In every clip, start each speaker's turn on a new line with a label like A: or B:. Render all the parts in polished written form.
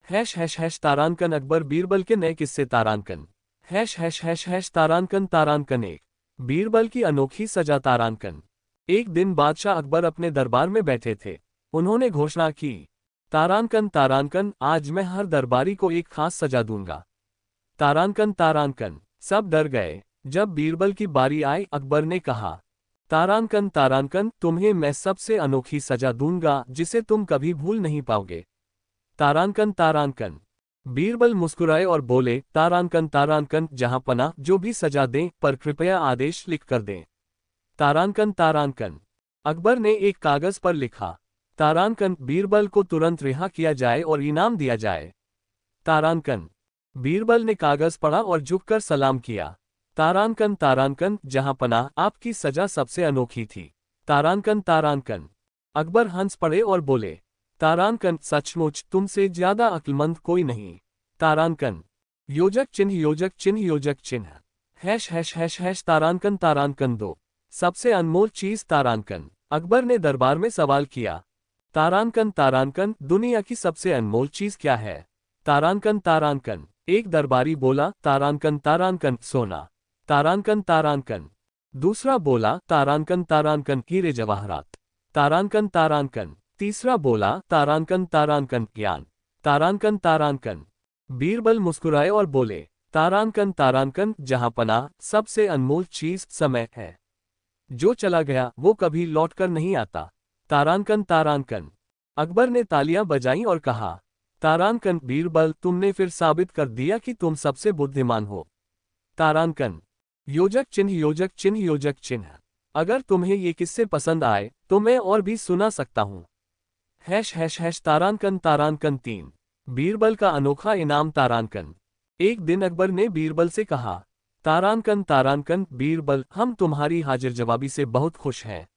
A: तारांकन अकबर बीरबल के नए किस्से तारांकन। तारांकन तारांकन एक। बीरबल की अनोखी सजा तारांकन। एक दिन बादशाह अकबर अपने दरबार में बैठे थे। उन्होंने घोषणा की, तारांकन तारांकन, आज मैं हर दरबारी को एक खास सजा दूंगा। तारांकन तारांकन। सब डर गए। जब बीरबल की बारी आई, अकबर ने कहा, तारांकन तारांकन, तुम्हें मैं सबसे अनोखी सजा दूंगा जिसे तुम कभी भूल नहीं पाओगे। तारांकन तारांकन। बीरबल मुस्कुराए और बोले, तारांकन तारांकन, जहां पना, जो भी सजा दें, पर कृपया आदेश लिख कर दें। तारांकन तारांकन। अकबर ने एक कागज पर लिखा, तारांकन, बीरबल को तुरंत रिहा किया जाए और इनाम दिया जाए। तारांकन। बीरबल ने कागज पढ़ा और झुककर सलाम किया। तारांकन तारांकन, जहां पना, आपकी सजा सबसे अनोखी थी। तारांकन तारांकन। अकबर हंस पड़े और बोले, तारांकन, सचमुच तुमसे ज्यादा अक्लमंद कोई नहीं। तारांकन। योजक चिन्ह योजक चिन्ह योजक चिन्ह। तारांकन तारांकन दो। सबसे अनमोल चीज तारांकन। अकबर ने दरबार में सवाल किया, तारांकन तारांकन, दुनिया की सबसे अनमोल चीज क्या है? तारांकन तारांकन। एक दरबारी बोला, तारांकन तारांकन, सोना। तारांकन तारांकन। दूसरा बोला, तारांकन तारांकन, हीरे जवाहरात। तारांकन तारांकन। तीसरा बोला, तारांकन तारांकन, ज्ञान। तारांकन तारांकन। बीरबल मुस्कुराए और बोले, तारांकन तारांकन, जहां पना, सबसे अनमोल चीज समय है। जो चला गया वो कभी लौटकर नहीं आता। तारांकन तारांकन। अकबर ने तालियां बजाईं और कहा, तारांकन, बीरबल, तुमने फिर साबित कर दिया कि तुम सबसे बुद्धिमान हो। तारांकन। योजक चिन्ह योजक चिन्ह योजक चिन्ह। अगर तुम्हें ये किस्से पसंद आए तो मैं और भी सुना सकता हूं। तारांकन तारांकन तीन। बीरबल का अनोखा इनाम तारांकन। एक दिन अकबर ने बीरबल से कहा, तारांकन तारांकन, बीरबल, हम तुम्हारी हाजिर जवाबी से बहुत खुश हैं।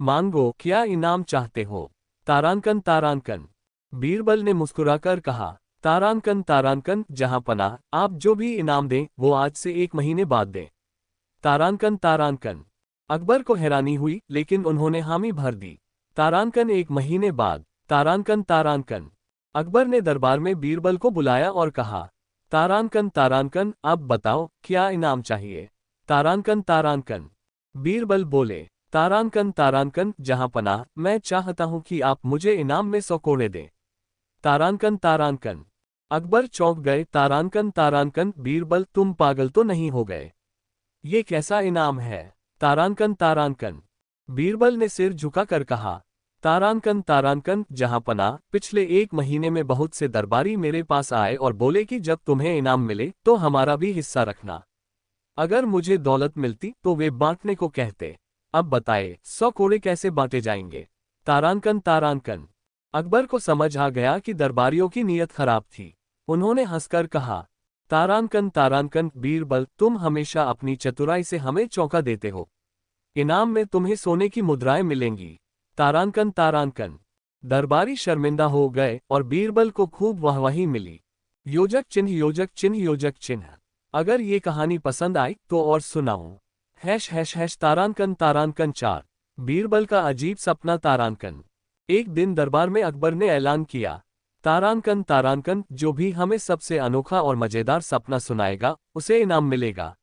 A: मांगो, क्या इनाम चाहते हो? तारांकन तारांकन। बीरबल ने मुस्कुराकर कहा, तारांकन तारांकन, जहां पना, आप जो भी इनाम दें वो आज से 1 महीने बाद दें। तारांकन तारांकन। अकबर को हैरानी हुई, लेकिन उन्होंने हामी भर दी। तारांकन 1 महीने बाद। तारांकन तारांकन। अकबर ने दरबार में बीरबल को बुलाया और कहा, तारांकन तारांकन, अब बताओ क्या इनाम चाहिए? तारांकन तारांकन। बीरबल बोले, तारांकन तारांकन, जहां पनाह, मैं चाहता हूं कि आप मुझे इनाम में 100 कोड़े दें। तारांकन तारांकन। अकबर चौंक गए। तारांकन तारांकन, बीरबल, तुम पागल तो नहीं हो गए? ये कैसा इनाम है? तारांकन तारांकन। बीरबल ने सिर झुकाकर कहा, तारांकन तारांकन, जहां पनाह, पिछले 1 महीने में बहुत से दरबारी मेरे पास आए और बोले कि जब तुम्हें इनाम मिले तो हमारा भी हिस्सा रखना। अगर मुझे दौलत मिलती तो वे बांटने को कहते। अब बताए 100 कोड़े कैसे बांटे जाएंगे? तारांकन तारांकन। अकबर को समझ आ गया कि दरबारियों की नीयत खराब थी। उन्होंने हंसकर कहा, तारांकन तारांकन, बीरबल, तुम हमेशा अपनी चतुराई से हमें चौंका देते हो। इनाम में तुम्हें सोने की मुद्राएं मिलेंगी। तारांकन तारांकन। दरबारी शर्मिंदा हो गए और बीरबल को खूब वाहवाही मिली। योजक चिन्ह योजक चिन्ह योजक चिन्ह। अगर ये कहानी पसंद आई तो और सुनाऊं। तारांकन तारांकन 4। बीरबल का अजीब सपना तारांकन। एक दिन दरबार में अकबर ने ऐलान किया, तारांकन तारांकन, जो भी हमें सबसे अनोखा और मजेदार सपना सुनाएगा उसे इनाम मिलेगा।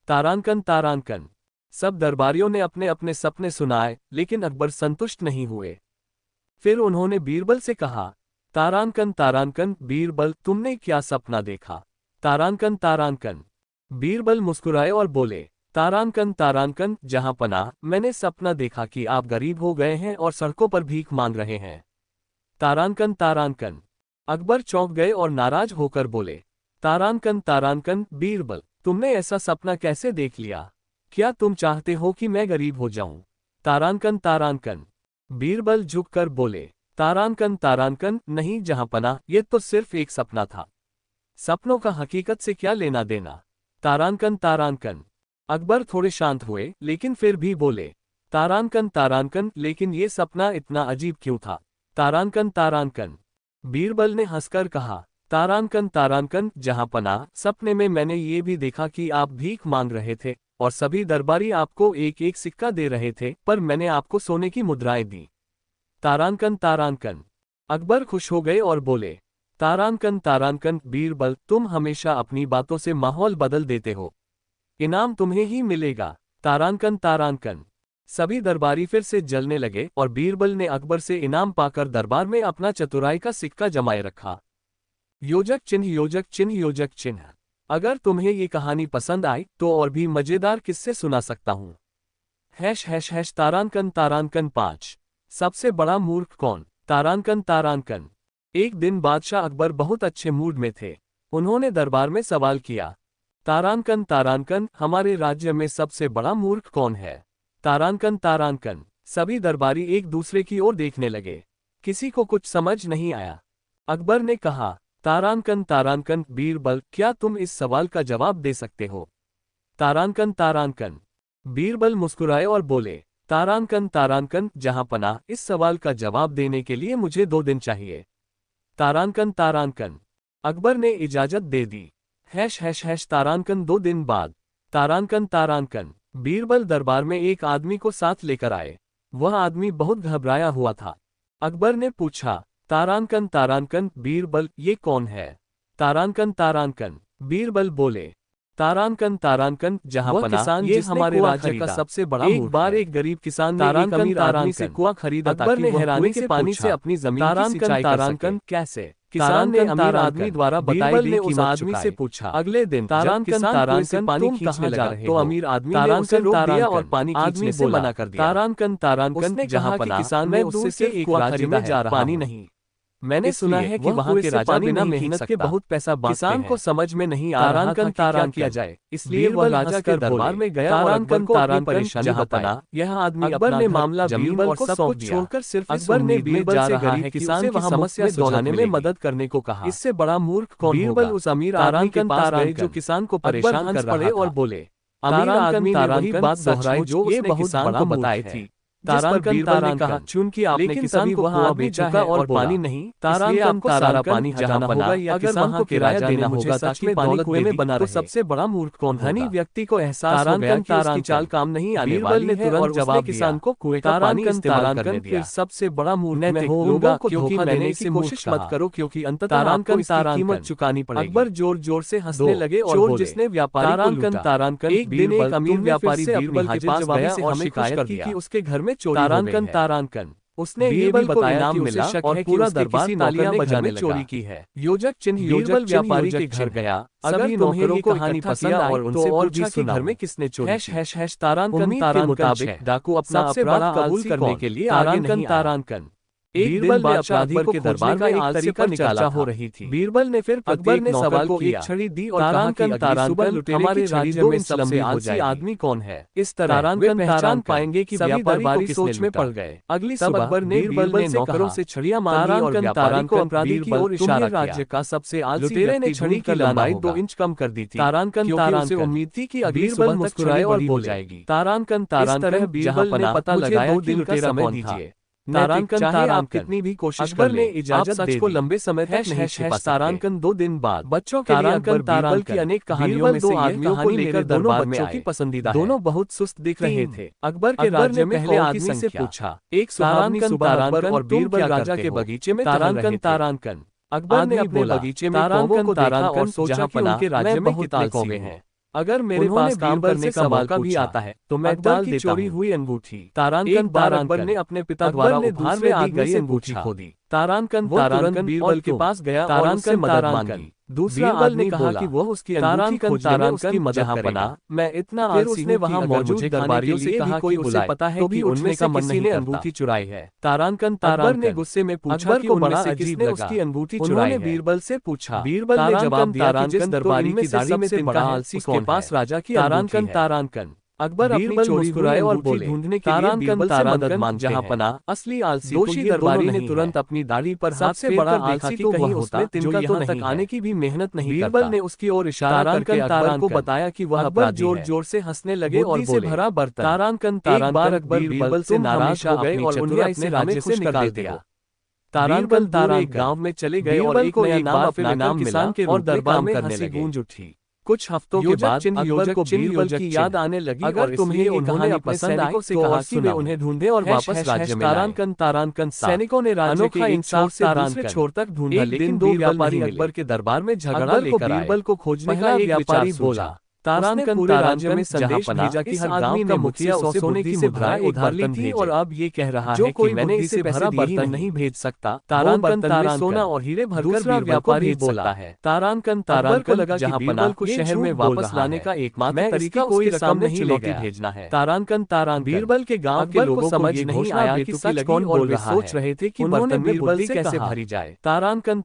A: तारांकन तारांकन। सब दरबारियों ने अपने अपने सपने सुनाए, लेकिन अकबर संतुष्ट नहीं हुए। फिर उन्होंने बीरबल से कहा, तारांकन तारांकन, बीरबल, तुमने क्या सपना देखा? तारांकन तारांकन। बीरबल मुस्कुराए और बोले, तारांकन तारांकन, जहां पनाह, मैंने सपना देखा कि आप गरीब हो गए हैं और सड़कों पर भीख मांग रहे हैं। तारांकन तारांकन। अकबर चौंक गए और नाराज होकर बोले, तारांकन तारांकन, बीरबल, तुमने ऐसा सपना कैसे देख लिया? क्या तुम चाहते हो कि मैं गरीब हो जाऊं? तारांकन तारांकन। बीरबल झुककर बोले, तारांकन तारांकन, नहीं जहां पनाह, ये तो सिर्फ एक सपना था। सपनों का हकीकत से क्या लेना देना? तारांकन तारांकन। अकबर थोड़े शांत हुए, लेकिन फिर भी बोले, तारांकन तारांकन, लेकिन ये सपना इतना अजीब क्यों था? तारांकन तारांकन। बीरबल ने हंसकर कहा, तारांकन तारांकन, जहां पनाह, सपने में मैंने ये भी देखा कि आप भीख मांग रहे थे और सभी दरबारी आपको एक एक सिक्का दे रहे थे, पर मैंने आपको सोने की मुद्राएं दी। तारांकन तारांकन। अकबर खुश हो गए और बोले, तारांकन तारांकन बीरबल, तुम हमेशा अपनी बातों से माहौल बदल देते हो। इनाम तुम्हें ही मिलेगा। तारांकन तारांकन। सभी दरबारी फिर से जलने लगे और बीरबल ने अकबर से इनाम पाकर दरबार में अपना चतुराई का सिक्का जमाए रखा। योजक चिन्ह योजक चिन्ह योजक चिन्ह। अगर तुम्हें ये कहानी पसंद आई तो और भी मजेदार किस्से सुना सकता हूँ। # तारांकन तारांकन 5। सबसे बड़ा मूर्ख कौन? तारांकन तारांकन। एक दिन बादशाह अकबर बहुत अच्छे मूड में थे। उन्होंने दरबार में सवाल किया, तारांकन तारांकन, हमारे राज्य में सबसे बड़ा मूर्ख कौन है? तारांकन तारांकन। सभी दरबारी एक दूसरे की ओर देखने लगे। किसी को कुछ समझ नहीं आया। अकबर ने कहा, तारांकन तारांकन, बीरबल, क्या तुम इस सवाल का जवाब दे सकते हो? तारांकन तारांकन। बीरबल मुस्कुराए और बोले, तारांकन तारांकन, जहां पनाह, इस सवाल का जवाब देने के लिए मुझे 2 दिन चाहिए। तारांकन तारांकन। अकबर ने इजाजत दे दी। # तारांकन 2 दिन बाद। तारांकन तारांकन। बीरबल दरबार में एक आदमी को साथ लेकर आए। वह आदमी बहुत घबराया हुआ था। अकबर ने पूछा, तारांकन तारांकन, बीरबल, ये कौन है? तारांकन तारांकन। बीरबल बोले, तारांकन तारांकन, जहां पनाह, किसान, ये हमारे राज्य का सबसे बड़ा मूर्ख है। एक बार एक गरीब किसान ने एक अमीर आदमी से कुआं खरीदा। अकबर ने हैरानी से पानी से अपनी जमीन की सिंचाई कर सके। कैसे? किसान ने अमीर आदमी द्वारा बताई गई कीमत आदमी से पूछा। अगले दिन तारांकन तारांकन, पानी खींचने लगा रहे तो अमीर आदमी ने उसे रोक दिया और पानी खींचने से मना कर दिया। तारांकन तारांकन, जहां पनाह, किसान ने उससे एक राज्य में जा रहा पानी नहीं। मैंने सुना है कि वहां के राजा बिना मेहनत के बहुत पैसा बांटते हैं। किसान को समझ में नहीं आ रहा था कि क्या किया जाए, इसलिए वह राजा के दरबार में गया और अकबर को अपनी परेशानी बताई। यह आदमी अकबर ने मामला बीरबल को सौंप दिया। छोड़कर सिर्फ अकबर ने बीरबल से गरीब किसान की समस्या सुलझाने में मदद करने को कहा। इससे बड़ा मूर्ख कौन होगा? बीरबल उस अमीर आदमी के पास गए जो किसान को परेशान कर रहा था और बोले, अमीर आदमी ने वही बात दोहराई जो उसने किसान को बताई थी। तारांकन ने कहा, चूंकि आपने किसान को कुआं बेचा है और पानी नहीं, तारांकन को सारा पानी हटाना होगा या किसान को किराया देना होगा ताकि पानी कुएं में बना रहे। तो सबसे बड़ा मूर्ख कौन? धनी व्यक्ति को एहसास हो गया कि उसकी चाल काम नहीं आने वाली है और जवाब किसान को कुएं का पानी इस्तेमाल करने दिया। फिर सबसे बड़ा मूर्ख मैं होऊंगा, क्योंकि मैंने की कोशिश मत करो, क्योंकि अंततः आपको इसकी कीमत चुकानी पड़ेगी। अकबर जोर जोर से हंसने लगे और बोले, जिसने व्यापारी को लूटा। एक दिन एक अमीर व्यापारी बीरबल के पास गया और शिकायत की कि उसके घर में चोरी हो गई है। तारांकन। उसने बीरबल को इनाम मिला और पूरा दरबार तालियां बजाने लगा। चोरी की है। योजक चिन्ह बीरबल व्यापारी के घर गया। सभी नौकरों को कहानी पसंद आई और उनसे पूछा कि घर में किसने चोरी की। तारांकन के मुताबिक डाकू अपना अपराध कबूल करने के लिए आगे नहीं आया। तारांकन। एक दिन बादशाह अकबर के दरबार में एक तरीका चर्चा हो रही थी। बीरबल ने फिर अकबर ने सवाल को एक छड़ी दी और तारांकन तारांकन, हमारे राज्य में सबसे आलसी आदमी कौन है? इस तरह तारांकन पहचान पाएंगे कि सभी दरबारी सोच में पड़ गए। अगली सुबह अकबर ने बीरबल से नौकरों से छड़ियां मांगी और व्यापारी को अपराधी की ओर इशारा किया। राज्य का सबसे आलसी लुटेरे ने छड़ी की लंबाई 2 इंच कम कर दी थी। तारांकन तारांकन उम्मीद थी कि बीरबल मुस्कुराए और बोल जाएगी। तारांकन तारांकन, बीरबल ने पता लगाया कि लुटेरा कौन था। तारांकन तारांकन, कितनी भी कोशिश कर ले, इजाजत सच को लंबे समय तक नहीं छिपा सकते। तारांकन 2 दिन बाद। बच्चों के लिए अकबर बीरबल की अनेक कहानियों में से आदमियों को लेकर दोनों बच्चों की पसंदीदा। दोनों बहुत सुस्त दिख रहे थे। अकबर के राज्य में पहले आदमी से पूछा। एक सुहावनी सुबह अकबर और बीरबल राजा के बगीचे में तारांकन तारांकन। अकबर ने अपने बगीचे में तारांकन को देखा और सोचा कि उनके राज्य में कितने कौवे हैं। अगर मेरे पास काम करने का मौका भी आता है तो मैं डाल की चोरी हुई अंगूठी। तारांकन अकबर ने अपने पिता द्वारा उपहार में दी गई अंगूठी खो दी। तारांकन तारांकन बीरबल के पास गया और उससे मदद मांगी। दूसरा बीरबल ने कहा कि वह उसकी अंगूठी खोजने में उसकी मदद करेगा। मैं इतना आलसी हूं वहां मौजूद दरबारियों से कहा कोई उसे पता है कि उनमें से किसी ने अंगूठी चुराई है। तारांकन तारांकन ने गुस्से में पूछा कि उनमें से किसने उसकी अंगूठी चुराई है। बीरबल से पूछा। बीरबल ने जवाब दिया कि जिस दरबारी की दाढ़ी में से बड़ा आलसी उसके पास राजा की तारांकन तारांकन। अकबर अपनी चोरी मुस्कुराए और बोले, ढूंढने के लिए बीरबल से मदद मांग जहां पनाह असली आलसी। दोषी दरबारी ने तुरंत अपनी दाढ़ी पर हाथ से बड़ा आलसी तो वह होता जिनका यहाँ तक आने की भी मेहनत नहीं करता। बीरबल ने उसकी ओर इशारा करके अकबर को बताया कि वह अपराधी है। जोर जोर से हंसने लगे और बोले, भरा बर्तन। तारांकन तारांकन अकबर बीरबल से नाराज हो गए और उन्हें अपने राज्य से निकाल दिया। तारांकन एक गांव में चले गए और एक नया नाम अपने नाम किसान के और दरबार में हंसी गूंज उठी। कुछ हफ्तों के बाद अकबर को बीरबल की याद आने लगी, अगर तुम्हें उन्होंने अपने सैनिकों से कहा कि वे उन्हें ढूंढें और वापस राज्य में लाएं। तारानकन सैनिकों ने राज्य के एक छोर से दूसरे छोर तक ढूंढा, लेकिन दो व्यापारी अकबर के दरबार में झगड़ा लेकर आए। बीरबल को खोजने का एक व्यापारी बोला, तारानकन पूरे राज्य में संदेश भेजा कि हर गांव का मुखिया उसे सोने की मुद्राएं उधार ली थी और अब ये कह रहा है कि मैंने इसे भरा बर्तन नहीं भेज सकता। तारानकन सोना और हीरे भरकर व्यापारी बोला है। तारानकन को लगा कि बीरबल को शहर में वापस लाने का एकमात्र तरीका कोई रकम नहीं लेकर भेजना है। तारानकन बीरबल के गांव के लोगों को समझ नहीं आया कि सच कौन बोल रहा है। सोच रहे थे कि बर्तन में बुद्धि कैसे भरी जाए। तारानकन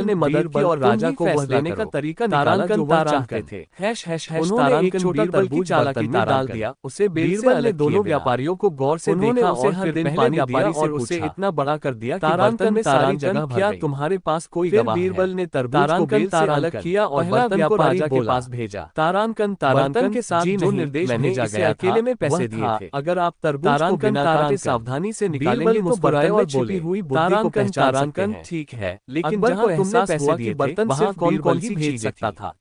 A: ने मदद की और राजा को वह लेने का तरीका निकाला जो वह चाहते थे। उन्होंने एक छोटा तरबूज बर्तन में डाल दिया। उसे बीरबल ने दोनों व्यापारियों को गौर से देखा और हर दिन पानी दिया और उसे इतना बड़ा कर दिया कि बर्तन में सारी जगह भर गई। तुम्हारे पास कोई गवाह है? बीरबल ने तरबूज को बेल से अलग किया और बर्तन को राजा के पास भेजा। तारानकन के साथ जो निर्देश भेजा गया अकेले में पैसे दिए थे। अगर आप तरबूज को बिना काटे सावधानी से निकालेंगे तो बर्तन में छिपी हुई बुद्धि को पहचान सकते हैं। ठीक है, लेकिन जहां तुमने पैसे दिए बर्तन सिर्फ कौन ही भेज सकता था।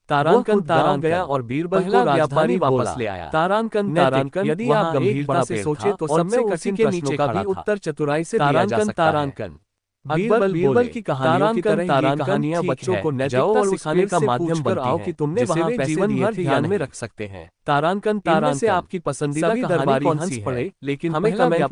A: तारानकन गया और बीरबल को राजधानी वापस ले आया। तारानकन यदि आप गंभीरता से सोचे तो सबसे कठिन प्रश्नों का भी उत्तर चतुराई से दिया जा सकता है। बीरबल की कहानियों की तरह ये कहानियां बच्चों को नैतिकता सिखाने का माध्यम बनती हैं, कि तुमने वहां जीवन भर ध्यान में रख सकते हैं। तारानकन से आपकी पसंदीदा कहानी कौन सी है? लेकिन हमें कमेंट में